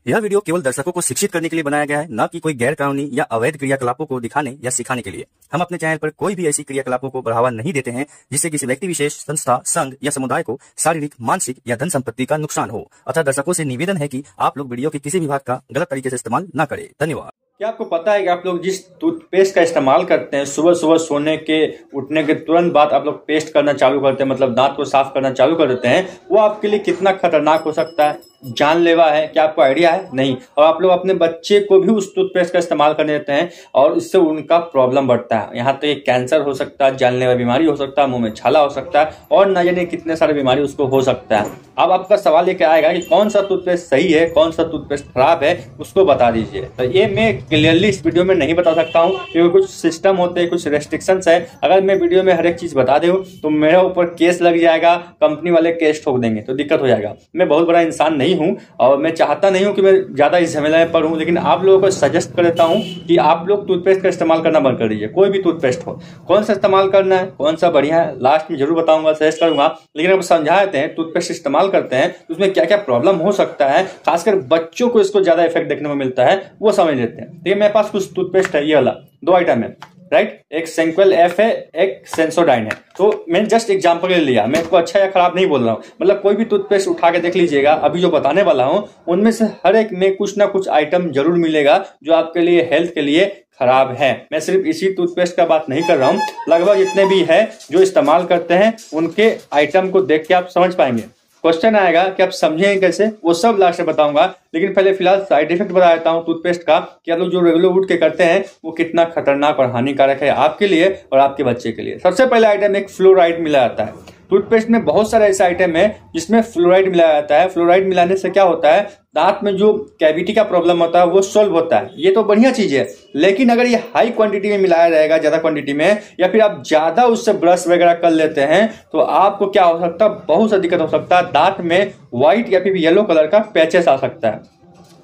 यह वीडियो केवल दर्शकों को शिक्षित करने के लिए बनाया गया है, न कि कोई गैर कानूनी या अवैध क्रियाकलापों को दिखाने या सिखाने के लिए। हम अपने चैनल पर कोई भी ऐसी क्रियाकलापों को बढ़ावा नहीं देते हैं जिससे किसी व्यक्ति विशेष, संस्था, संघ या समुदाय को शारीरिक, मानसिक या धन संपत्ति का नुकसान हो। अतः दर्शकों से निवेदन है कि आप लोग वीडियो के किसी भी भाग का गलत तरीके से इस्तेमाल न करें। धन्यवाद। क्या आपको पता है कि आप लोग जिस टूथपेस्ट का इस्तेमाल करते हैं, सुबह सुबह सोने के उठने के तुरंत बाद आप लोग पेस्ट करना चालू करते हैं, मतलब दांत को साफ करना चालू कर देते हैं, वो आपके लिए कितना खतरनाक हो सकता है, जानलेवा है? क्या आपको आइडिया है? नहीं। और आप लोग अपने बच्चे को भी उस टूथपेस्ट का इस्तेमाल करने देते हैं और इससे उनका प्रॉब्लम बढ़ता है। यहाँ तो एक कैंसर हो सकता है, जानलेवा बीमारी हो सकता है, मुंह में छाला हो सकता है और न जाने कितने सारे बीमारी उसको हो सकता है। अब आपका सवाल ये क्या आएगा कि कौन सा टूथपेस्ट सही है, कौन सा टूथपेस्ट खराब है, उसको बता दीजिए। तो ये मैं क्लियरली इस वीडियो में नहीं बता सकता हूँ क्योंकि कुछ सिस्टम होते हैं, कुछ रेस्ट्रिक्शंस है। अगर मैं वीडियो में हर एक चीज बता दूं तो मेरे ऊपर केस लग जाएगा, कंपनी वाले केस ठोक देंगे, तो दिक्कत हो जाएगा। मैं बहुत बड़ा इंसान नहीं हूँ और मैं चाहता नहीं हूँ कि मैं ज्यादा इस झमेला में पढ़ूं, लेकिन आप लोगों को सजेस्ट कर देता हूँ कि आप लोग टूथपेस्ट का इस्तेमाल करना बंद कर दीजिए। कोई भी टूथपेस्ट हो, कौन सा इस्तेमाल करना है, कौन सा बढ़िया है, लास्ट में जरूर बताऊंगा, सजेस्ट करूंगा। लेकिन अब समझा देते हैं टूथपेस्ट इस्तेमाल करते हैं तो उसमें क्या क्या प्रॉब्लम हो सकता है, खासकर बच्चों को इसको ज्यादा इफेक्ट देखने को मिलता है, वो समझ लेते हैं। देखिए मेरे पास कुछ टूथपेस्ट है, ये वाला 2 आइटम है, राइट। एक सेंक्वेल एफ है, एक सेंसोडाइन है। तो मैंने जस्ट एग्जांपल के लिए लिया, मैं इसको अच्छा या खराब नहीं बोल रहा हूँ। मतलब कोई भी टूथपेस्ट उठा के देख लीजिएगा, अभी जो बताने वाला हूँ उनमें से हर एक में कुछ ना कुछ आइटम जरूर मिलेगा जो आपके लिए, हेल्थ के लिए खराब है। मैं सिर्फ इसी टूथपेस्ट का बात नहीं कर रहा हूँ, लगभग जितने भी है जो इस्तेमाल करते हैं उनके आइटम को देख के आप समझ पाएंगे। क्वेश्चन आएगा कि आप समझेंगे कैसे, वो सब लास्ट में बताऊंगा। लेकिन पहले फिलहाल साइड इफेक्ट बता देता हूँ टूथपेस्ट का कि आप लोग जो रेगुलर उठ के करते हैं वो कितना खतरनाक और हानिकारक है आपके लिए और आपके बच्चे के लिए। सबसे पहले आइटम एक फ्लोराइड मिला जाता है टूथपेस्ट में। बहुत सारे ऐसे आइटम है जिसमें फ्लोराइड मिलाया जाता है। फ्लोराइड मिलाने से क्या होता है, दांत में जो कैविटी का प्रॉब्लम होता है वो सॉल्व होता है। ये तो बढ़िया चीज है, लेकिन अगर ये हाई क्वांटिटी में मिलाया रहेगा, ज्यादा क्वांटिटी में, या फिर आप ज्यादा उससे ब्रश वगैरह कर लेते हैं तो आपको क्या हो सकता है, बहुत सा दिक्कत हो सकता है। दांत में व्हाइट या फिर येलो कलर का पैचेस आ सकता है,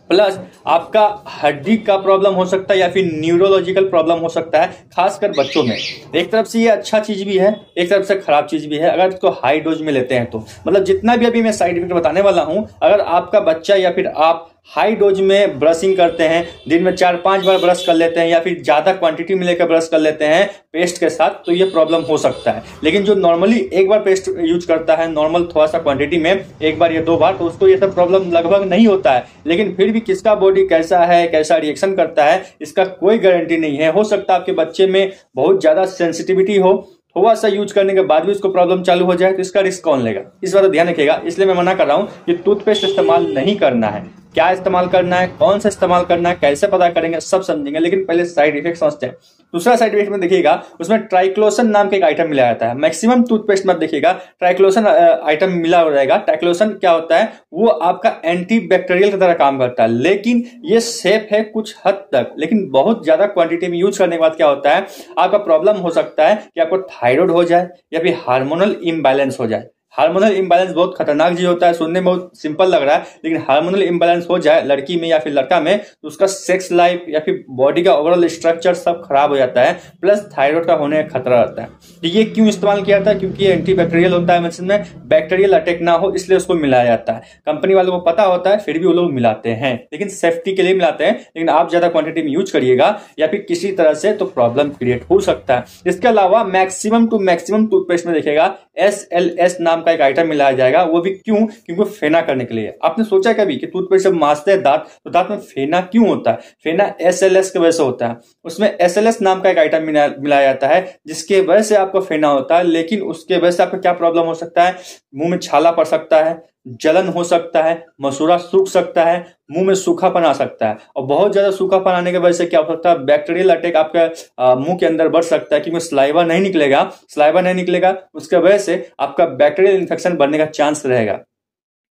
प्लस आपका हड्डी का प्रॉब्लम हो सकता है या फिर न्यूरोलॉजिकल प्रॉब्लम हो सकता है, खासकर बच्चों में। एक तरफ से ये अच्छा चीज भी है, एक तरफ से खराब चीज भी है अगर इसको हाई डोज में लेते हैं तो। मतलब जितना भी अभी मैं साइड इफेक्ट बताने वाला हूं, अगर आपका बच्चा या फिर आप हाई डोज में ब्रशिंग करते हैं, दिन में 4-5 बार ब्रश कर लेते हैं या फिर ज्यादा क्वांटिटी में लेकर ब्रश कर लेते हैं पेस्ट के साथ, तो ये प्रॉब्लम हो सकता है। लेकिन जो नॉर्मली एक बार पेस्ट यूज करता है, नॉर्मल थोड़ा सा क्वांटिटी में, 1 बार या 2 बार, तो उसको ये सब प्रॉब्लम लगभग नहीं होता है। लेकिन फिर भी किसका बॉडी कैसा है, कैसा रिएक्शन करता है, इसका कोई गारंटी नहीं है। हो सकता है आपके बच्चे में बहुत ज्यादा सेंसिटिविटी हो, थोड़ा सा यूज करने के बाद भी उसको प्रॉब्लम चालू हो जाए, तो इसका रिस्क कौन लेगा? इस बात का ध्यान रखिएगा। इसलिए मैं मना कर रहा हूं कि टूथपेस्ट इस्तेमाल नहीं करना है। क्या इस्तेमाल करना है, कौन सा इस्तेमाल करना है, कैसे पता करेंगे, सब समझेंगे। लेकिन पहले साइड इफेक्ट समझते हैं। दूसरा साइड इफेक्ट में देखिएगा, उसमें ट्राइक्लोसन नाम का एक आइटम मिला जाता है। मैक्सिमम टूथपेस्ट में देखिएगा ट्राइक्लोसन आइटम मिला हो जाएगा। ट्राइक्लोसन क्या होता है, वो आपका एंटी बैक्टीरियल की तरह काम करता है, लेकिन ये सेफ है कुछ हद तक। लेकिन बहुत ज्यादा क्वांटिटी में यूज करने के बाद क्या होता है, आपका प्रॉब्लम हो सकता है कि आपको थायराइड हो जाए या फिर हार्मोनल इम्बैलेंस हो जाए। हार्मोनल इम्बैलेंस बहुत खतरनाक चीज होता है, सुनने में बहुत सिंपल लग रहा है, लेकिन हार्मोनल इम्बैलेंस हो जाए लड़की में या फिर लड़का में तो उसका सेक्स लाइफ या फिर बॉडी का ओवरऑल स्ट्रक्चर सब खराब हो जाता है, प्लस थायराइड का होने का खतरा रहता है। तो ये क्यों इस्तेमाल किया जाता है, क्योंकि ये एंटीबैक्टीरियल होता है, मेडिसिन में बैक्टीरियल अटैक ना हो इसलिए उसको मिलाया जाता है। कंपनी वालों को पता होता है फिर भी वो लोग मिलाते हैं, लेकिन सेफ्टी के लिए मिलाते हैं। लेकिन आप ज्यादा क्वांटिटी में यूज करिएगा या फिर किसी तरह से तो प्रॉब्लम क्रिएट हो सकता है। इसके अलावा मैक्सिमम टू मैक्सिमम टूथपेस्ट में देखिएगा SLS नाम का एक आइटम मिलाया जाएगा। वो भी क्यों, क्योंकि फेना करने के लिए। आपने सोचा कभी कि टूथपेस्ट जब मांजते हैं दांत तो दांत में फेना क्यों होता है? फेना SLS की वजह से होता है। उसमें SLS नाम का एक आइटम मिलाया जाता है जिसके वजह से आपको फेना होता है। लेकिन उसके वजह से आपको क्या प्रॉब्लम हो सकता है, मुंह में छाला पड़ सकता है, जलन हो सकता है, मसूड़ा सूख सकता है, मुंह में सूखापन आ सकता है। और बहुत ज्यादा सूखापन आने की वजह से क्या हो सकता है, बैक्टीरियल अटैक आपका मुंह के अंदर बढ़ सकता है, क्योंकि सलाइवा नहीं निकलेगा, उसके वजह से आपका बैक्टीरियल इन्फेक्शन बढ़ने का चांस रहेगा।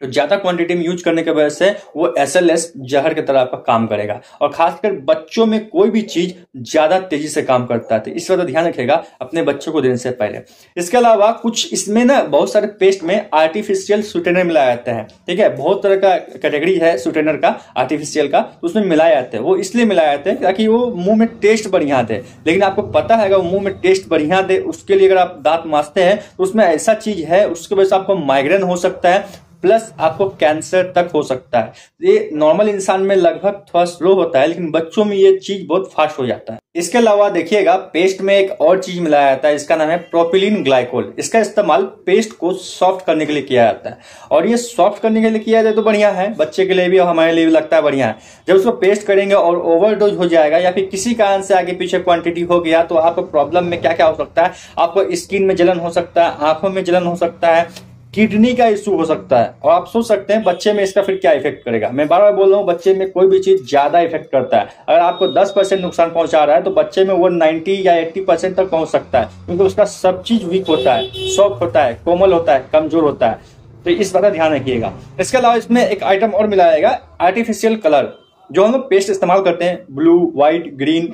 तो ज्यादा क्वांटिटी में यूज करने की वजह से वो SLS जहर की तरह आपका काम करेगा। और खासकर बच्चों में कोई भी चीज ज्यादा तेजी से काम करता है, तो इस वजह ध्यान रखिएगा अपने बच्चों को देने से पहले। इसके अलावा कुछ इसमें ना बहुत सारे पेस्ट में आर्टिफिशियल स्वीटेनर मिलाया जाता है, ठीक है। बहुत तरह का कैटेगरी है स्वीटेनर का, आर्टिफिशियल का, तो उसमें मिलाया जाता है। वो इसलिए मिलाया जाता है ताकि वो मुंह में टेस्ट बढ़िया दे। लेकिन आपको पता है अगर वो मुंह में टेस्ट बढ़िया दे, उसके लिए अगर आप दांत मांजते हैं तो उसमें ऐसा चीज है उसकी वजह से आपको माइग्रेन हो सकता है, प्लस आपको कैंसर तक हो सकता है। ये नॉर्मल इंसान में लगभग थोड़ा स्लो होता है, लेकिन बच्चों में ये चीज बहुत फास्ट हो जाता है। इसके अलावा देखिएगा पेस्ट में एक और चीज मिलाया जाता है, इसका नाम है प्रोपिलीन ग्लाइकोल। इसका इस्तेमाल पेस्ट को सॉफ्ट करने के लिए किया जाता है, और ये सॉफ्ट करने के लिए किया जाए तो बढ़िया है, बच्चे के लिए भी और हमारे लिए भी लगता है बढ़िया है। जब उसको पेस्ट करेंगे और ओवरडोज हो जाएगा या फिर किसी कारण से आगे पीछे क्वांटिटी हो गया तो आपको प्रॉब्लम में क्या क्या हो सकता है, आपको स्किन में जलन हो सकता है, आंखों में जलन हो सकता है, किडनी का इश्यू हो सकता है। और आप सोच सकते हैं बच्चे में इसका फिर क्या इफेक्ट करेगा। मैं बार बार बोल रहा हूँ, बच्चे में कोई भी चीज ज्यादा इफेक्ट करता है। अगर आपको 10% नुकसान पहुंचा रहा है तो बच्चे में वो 90 या 80% तक पहुंच सकता है, क्योंकि उसका सब चीज वीक होता है, सॉफ्ट होता है, कोमल होता है, कमजोर होता है। तो इस बात का ध्यान रखिएगा। इसके अलावा इसमें एक आइटम और मिलाया जाएगा, आर्टिफिशियल कलर। जो हम लोग पेस्ट इस्तेमाल करते हैं, ब्लू, व्हाइट, ग्रीन,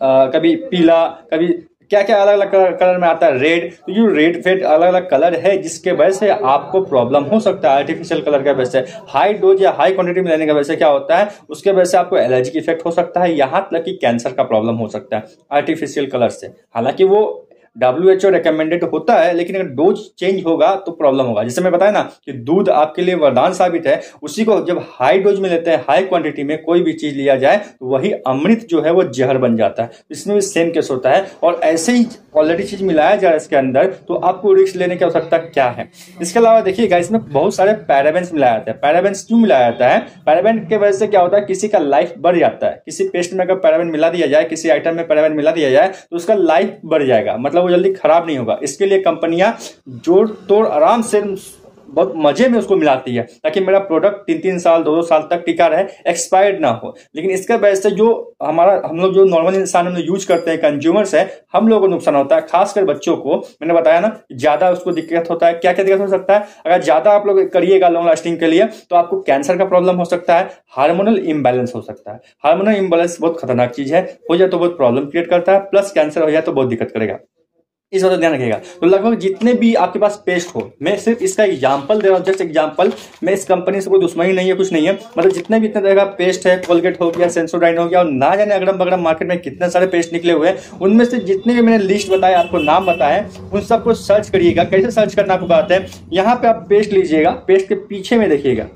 कभी पीला, कभी क्या क्या अलग अलग कलर में आता है, रेड। तो ये रेड फेड अलग अलग कलर है जिसके वजह से आपको प्रॉब्लम हो सकता है। आर्टिफिशियल कलर की वजह से, हाई डोज या हाई क्वांटिटी में लेने की वजह से क्या होता है, उसके वजह से आपको एलर्जी इफेक्ट हो सकता है, यहाँ तक कि कैंसर का प्रॉब्लम हो सकता है आर्टिफिशियल कलर से। हालांकि वो WHO रिकमेंडेड होता है, लेकिन अगर डोज चेंज होगा तो प्रॉब्लम होगा। जैसे मैं बताया ना कि दूध आपके लिए वरदान साबित है, उसी को जब हाई डोज में लेते हैं, हाई क्वांटिटी में कोई भी चीज लिया जाए तो वही अमृत जो है वो जहर बन जाता है। इसमें भी सेम केस होता है, और ऐसे ही ऑलरेडी चीज मिलाया जा रहा है इसके अंदर, तो आपको रिस्क लेने की आवश्यकता क्या है। इसके अलावा देखिएगा इसमें बहुत सारे पैराबेन्स मिलाया जाता है। पैराबेन्स क्यों मिलाया जाता है? पैराबेन की वजह से क्या होता है, किसी का लाइफ बढ़ जाता है। किसी पेस्ट में अगर पैराबेन मिला दिया जाए, किसी आइटम में पैराबेन मिला दिया जाए तो उसका लाइफ बढ़ जाएगा, मतलब वो जल्दी खराब नहीं होगा। इसके लिए कंपनियां जोड़ तोड़ आराम से बहुत मजे में उसको मिलाती है, ताकि मेरा प्रोडक्ट 3-3 साल 2-2 साल तक टिका रहे, एक्सपायर्ड ना हो। लेकिन इसके वजह से जो हम लोग जो नॉर्मल इंसान हम लोग यूज करते हैं, कंज्यूमर्स है, हम लोगों को नुकसान होता है। खासकर बच्चों को मैंने बताया ना, ज्यादा उसको दिक्कत होता है। क्या क्या दिक्कत हो सकता है? अगर ज्यादा आप लोग करिएगा लॉन्ग लास्टिंग के लिए तो आपको कैंसर का प्रॉब्लम हो सकता है, हार्मोनल इम्बैलेंस हो सकता है। हार्मोनल इम्बैलेंस बहुत खतरनाक चीज है, हो जाए तो बहुत प्रॉब्लम क्रिएट करता है, प्लस कैंसर हो जाए तो बहुत दिक्कत करेगा। इस बात का ध्यान रखिएगा। तो लगभग जितने भी आपके पास पेस्ट हो, मैं सिर्फ इसका एग्जांपल दे रहा हूँ, जस्ट एग्जांपल। मैं इस कंपनी से कोई दुश्मनी नहीं है, कुछ नहीं है, मतलब जितने भी इतने तरह का पेस्ट है, कोलगेट हो गया, सेंसोडाइन हो गया, और ना जाने अगड़म बगड़म मार्केट में कितने सारे पेस्ट निकले हुए हैं, उनमें से जितने भी मैंने लिस्ट बताया, आपको नाम बताए, उन सबको सर्च करिएगा। कैसे सर्च करना आपको बताते हैं। यहाँ पे आप पेस्ट लीजिएगा, पेस्ट के पीछे में देखिएगा,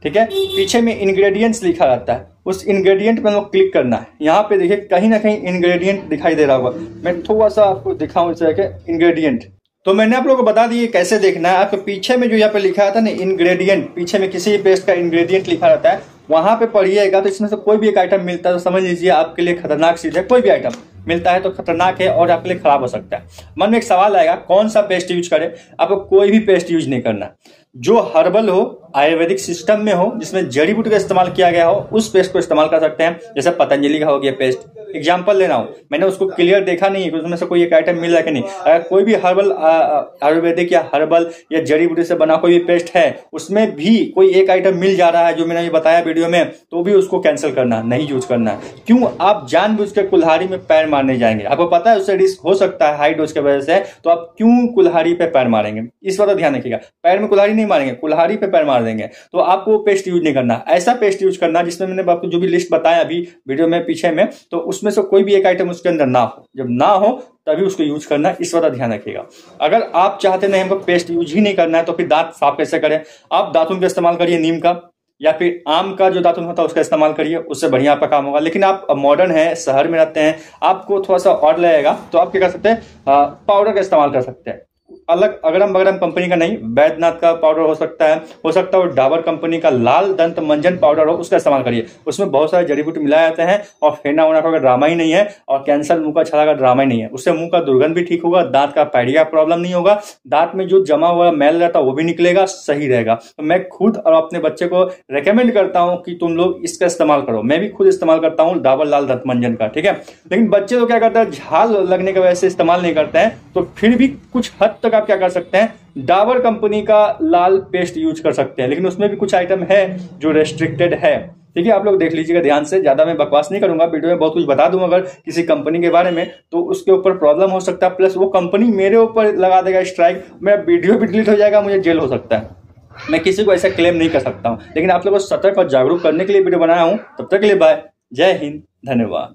ठीक है, पीछे में इंग्रेडिएंट्स लिखा रहता है, उस इंग्रेडिएंट पे क्लिक करना है। यहाँ पे देखिए कहीं ना कहीं इंग्रेडिएंट दिखाई दे रहा होगा, मैं थोड़ा सा आपको दिखाऊं इसे के इंग्रेडिएंट। तो मैंने आप लोगों को बता दिए कैसे देखना है। आपको पीछे में जो यहाँ पे लिखा रहता है ना इंग्रेडिएंट, पीछे में किसी भी पेस्ट का इंग्रेडिएंट लिखा रहता है, वहां पे पढ़िएगा। तो इसमें से कोई भी एक आइटम मिलता है तो समझ लीजिए आपके लिए खतरनाक चीज है। कोई भी आइटम मिलता है तो खतरनाक है और आपके लिए खराब हो सकता है। मन में एक सवाल आएगा, कौन सा पेस्ट यूज करें? आपको कोई भी पेस्ट यूज नहीं करना। जो हर्बल हो, आयुर्वेदिक सिस्टम में हो, जिसमें जड़ी बूटी का इस्तेमाल किया गया हो, उस पेस्ट को इस्तेमाल कर सकते हैं। जैसे पतंजलि का हो गया पेस्ट, एग्जाम्पल लेना हो, मैंने उसको क्लियर देखा नहीं है कि उसमें से कोई एक आइटम मिल रहा है कि नहीं। अगर कोई भी हर्बल आयुर्वेदिक या हर्बल या जड़ी बूटी से बना कोई भी पेस्ट है, उसमें भी कोई एक आइटम मिल जा रहा है जो मैंने ये बताया वीडियो में, तो भी उसको कैंसिल करना, नहीं यूज करना है। क्यों? आप जानबूझ के कुल्हाड़ी में पैर मारने जाएंगे, आपको पता है उससे रिस्क हो सकता है हाई डोज की वजह से, तो आप क्यों कुल्हाड़ी पे पैर मारेंगे? इस बात का ध्यान रखिएगा। पैर में कुल्हाड़ी नहीं मारेंगे, कुल्हाड़ी पे पैर मार देंगे। तो आपको पेस्ट यूज नहीं करना, ऐसा पेस्ट यूज करना जिसमें मैंने आपको जो भी लिस्ट बताया अभी वीडियो में पीछे में, तो उसमें से कोई भी एक आइटम उसके अंदर ना हो। जब ना हो तभी उसको यूज करना, इस बात का ध्यान रखिएगा। अगर आप चाहते नहीं हमको पेस्ट यूज ही नहीं करना है तो फिर दांत साफ कैसे करें? आप दातुन का इस्तेमाल करिए, नीम का या फिर आम का जो दातुन होता है उसका इस्तेमाल करिए, उससे बढ़िया आपका काम होगा। लेकिन आप मॉडर्न है, शहर में रहते हैं, आपको थोड़ा सा और लगेगा, तो आप क्या कर सकते हैं, पाउडर का इस्तेमाल कर सकते हैं। अलग अगड़म बगड़म कंपनी का नहीं, वैद्यनाथ का पाउडर हो सकता है वो डाबर कंपनी का लाल दंत मंजन पाउडर हो, उसका इस्तेमाल करिए। उसमें बहुत सारे जड़ी बूटी मिलाए जाते हैं, और फेना वोना का ड्रामा ही नहीं है, और कैंसर मुंह का छाला का ड्रामा ही नहीं है। उससे मुंह का दुर्गंध भी ठीक होगा, दांत का पैडिया प्रॉब्लम नहीं होगा, दांत में जो जमा हुआ मैल रहता है वो भी निकलेगा, सही रहेगा। तो मैं खुद और अपने बच्चे को रेकमेंड करता हूं कि तुम लोग इसका इस्तेमाल करो। मैं भी खुद इस्तेमाल करता हूं डाबर लाल दंत मंजन का, ठीक है। लेकिन बच्चे तो क्या करते हैं, झाल लगने की वजह से इस्तेमाल नहीं करते हैं, तो फिर भी कुछ हद तक आप क्या कर सकते हैं, डाबर कंपनी का लाल पेस्ट यूज कर सकते हैं। लेकिन उसमें भी कुछ आइटम है जो रेस्ट्रिक्टेड है, ठीक है। आप लोग देख लीजिएगा ध्यान से, ज्यादा मैं बकवास नहीं करूंगा, वीडियो में बहुत कुछ बता दूं अगर किसी कंपनी के बारे में, तो उसके ऊपर प्रॉब्लम हो सकता है, प्लस वो कंपनी मेरे ऊपर लगा देगा स्ट्राइक, मेरा वीडियो भी डिलीट हो जाएगा, मुझे जेल हो सकता है। मैं किसी को ऐसा क्लेम नहीं कर सकता हूं, लेकिन आप लोगों को सतर्क और जागरूक करने के लिए वीडियो बनाया हूं। तब तक के लिए बाय, जय हिंद, धन्यवाद।